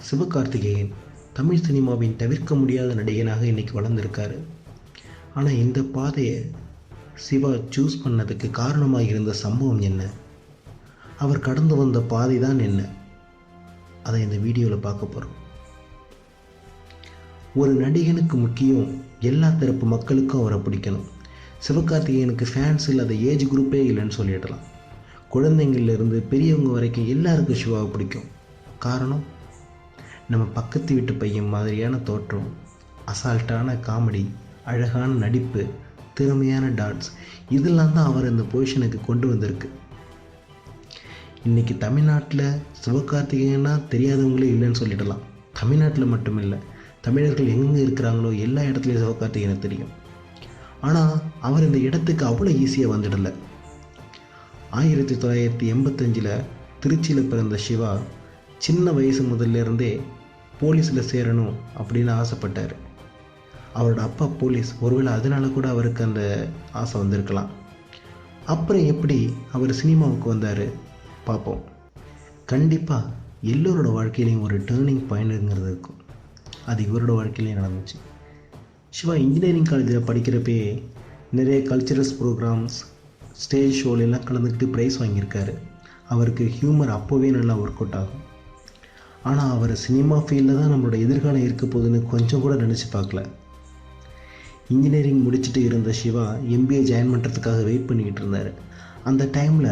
சிவகார்த்திகேயன் தமிழ் சினிமாவின் தவிர்க்க முடியாத நடிகனாக இன்றைக்கி வளர்ந்துருக்காரு. ஆனால் இந்த பாதையை சிவா சூஸ் பண்ணதுக்கு காரணமாக இருந்த சம்பவம் என்ன, அவர் கடந்து வந்த பாதை தான் என்ன, அதை இந்த வீடியோவில் பார்க்க போகிறோம். ஒரு நடிகனுக்கு முக்கியம் எல்லா தரப்பு மக்களுக்கும் அவரை பிடிக்கணும். சிவகார்த்திகேயனுக்கு ஃபேன்ஸ் இல்லாத ஏஜ் குரூப்பே இல்லைன்னு சொல்லிடலாம். குழந்தைங்கள்லேருந்து பெரியவங்க வரைக்கும் எல்லாருக்கும் சிவாவை பிடிக்கும். காரணம், நம்ம பக்கத்து வீட்டு பையன் மாதிரியான தோற்றம், அசால்ட்டான காமெடி, அழகான நடிப்பு, திறமையான டான்ஸ், இதெல்லாம் தான் அவர் இந்த பொசிஷனுக்கு கொண்டு வந்திருக்கு. இன்றைக்கி தமிழ்நாட்டில் சிவகார்த்திகேயன்னா தெரியாதவங்களே இல்லைன்னு சொல்லிடலாம். தமிழ்நாட்டில் மட்டும் இல்லை, தமிழர்கள் எங்கே இருக்கிறாங்களோ எல்லா இடத்துலையும் சிவகார்த்திகேயனை தெரியும். ஆனால் அவர் இந்த இடத்துக்கு அவ்வளோ ஈஸியாக வந்துடலை. 1985 திருச்சியில் பிறந்த சிவா சின்ன வயசு முதல்லேருந்தே போலீஸில் சேரணும் அப்படின்னு ஆசைப்பட்டார். அவரோட அப்பா போலீஸ், ஒருவேளை அதனால கூட அவருக்கு அந்த ஆசை வந்திருக்கலாம். அப்புறம் எப்படி அவர் சினிமாவுக்கு வந்தார் பார்ப்போம். கண்டிப்பாக எல்லோரோட வாழ்க்கையிலையும் ஒரு டேர்னிங் பாயிண்ட்டுங்கிறது இருக்கும். அது இவரோட வாழ்க்கையிலையும் நடந்துச்சு. சிவா இன்ஜினியரிங் காலேஜில் படிக்கிறப்பே நிறைய கல்ச்சுரல்ஸ் ப்ரோக்ராம்ஸ், ஸ்டேஜ் ஷோலெல்லாம் கலந்துக்கிட்டு ப்ரைஸ் வாங்கியிருக்காரு. அவருக்கு ஹியூமர் அப்போவே நல்லா ஒர்க் அவுட் ஆகும். ஆனால் அவர் சினிமா ஃபீல்டில் தான் நம்மளோட எதிர்காலம் இருக்க போகுதுன்னு கொஞ்சம் கூட நினச்சி பார்க்கல. இன்ஜினியரிங் முடிச்சுட்டு இருந்த சிவா MBA ஜாயின் பண்ணுறதுக்காக வெயிட் பண்ணிக்கிட்டு இருந்தார். அந்த டைமில்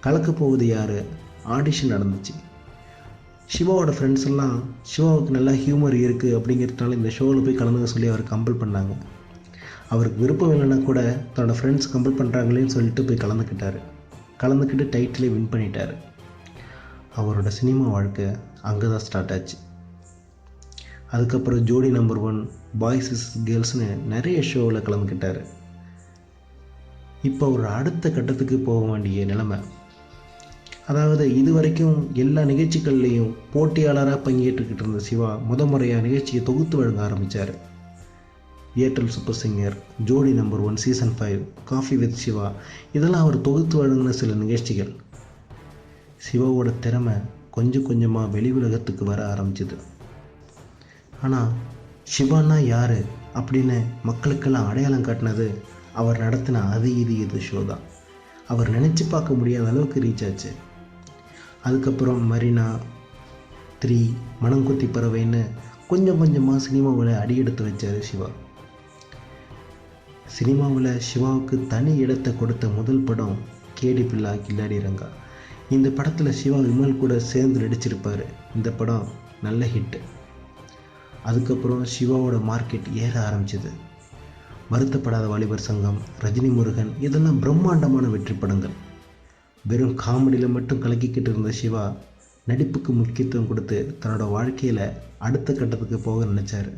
கலக்க போகுது யார் ஆடிஷன் நடந்துச்சு. சிவாவோட ஃப்ரெண்ட்ஸ் எல்லாம் சிவாவுக்கு நல்லா ஹியூமர் இருக்குது அப்படிங்கிறதுனால இந்த ஷோவில் போய் கலந்துக்க சொல்லி அவர் கம்பல் பண்ணாங்க. அவருக்கு விருப்பம் இல்லைன்னா கூட தன்னோட ஃப்ரெண்ட்ஸ் கம்பல் பண்ணுறாங்களேன்னு சொல்லிட்டு போய் கலந்துக்கிட்டு டைட்டிலே வின் பண்ணிட்டார். அவரோட சினிமா வாழ்க்கை அங்கே தான் ஸ்டார்ட் ஆச்சு. அதுக்கப்புறம் ஜோடி நம்பர் 1, பாய்ஸ் இஸ் கேர்ள்ஸ்னு நிறைய ஷோவில் கலந்துக்கிட்டார். இப்போ ஒரு அடுத்த கட்டத்துக்கு போக வேண்டிய நிலைமை. அதாவது இது வரைக்கும் எல்லா நிகழ்ச்சிகள்லேயும் போட்டியாளராக பங்கேற்றுக்கிட்டு இருந்த சிவா முறையாக நிகழ்ச்சியை தொகுத்து வழங்க ஆரம்பித்தார். Airtel Super Singer, Jodi number 1 season 5, coffee with Siva, இதெல்லாம் அவர் தொகுத்து வழங்கின சில நிகழ்ச்சிகள். சிவாவோட திறமை கொஞ்சம் கொஞ்சமாக வெளி உலகத்துக்கு வர ஆரம்பிச்சிது. ஆனால் சிவானா யார் அப்படின்னு மக்களுக்கெல்லாம் அடையாளம் காட்டினது அவர் நடத்தின அது இது ஷோ தான். அவர் நினச்சி பார்க்க முடியாத அளவுக்கு ரீச் ஆச்சு. அதுக்கப்புறம் மரீனா, 3, மனங்குத்தி பறவைன்னு கொஞ்சம் கொஞ்சமாக சினிமாவில் அடியெடுத்து வச்சார் சிவா. சினிமாவில் சிவாவுக்கு தனி இடத்தை கொடுத்த முதல் படம் கேடி பில்லா கில்லாடி ரங்கா. இந்த படத்தில் சிவா விமல் கூட சேர்ந்து நடிச்சிருப்பார். இந்த படம் நல்ல ஹிட்டு. அதுக்கப்புறம் சிவாவோட மார்க்கெட் ஏற ஆரம்பிச்சிது. வருத்தப்படாத வாலிபர் சங்கம், ரஜினி முருகன், இதெல்லாம் பிரம்மாண்டமான வெற்றி படங்கள். வெறும் காமெடியில் மட்டும் கலக்கிக்கிட்டு இருந்த சிவா நடிப்புக்கு முக்கியத்துவம் கொடுத்து தன்னோட வாழ்க்கையில் அடுத்த கட்டத்துக்கு போக நினச்சார்.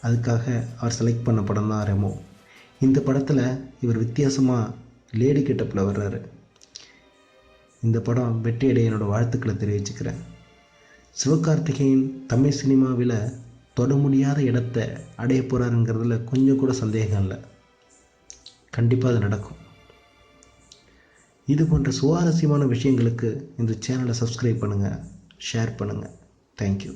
அதுக்காக அவர் செலக்ட் பண்ண படம் தான் ரெமோ. இந்த படத்தில் இவர் வித்தியாசமாக லேடி கெட்டப்பில் வர்றாரு. இந்த படம் வெற்றி அடைய என்னோட வாழ்த்துக்களை தெரிவிச்சுக்கிறேன். சிவகார்த்திகேயன் தமிழ் சினிமாவில் தொட முடியாத இடத்தை அடைய போகிறாருங்கிறதுல கொஞ்சம் கூட சந்தேகம் இல்லை. கண்டிப்பாக அது நடக்கும். இது போன்ற சுவாரஸ்யமான விஷயங்களுக்கு இந்த சேனலை சப்ஸ்கிரைப் பண்ணுங்கள், ஷேர் பண்ணுங்கள். தேங்க்யூ.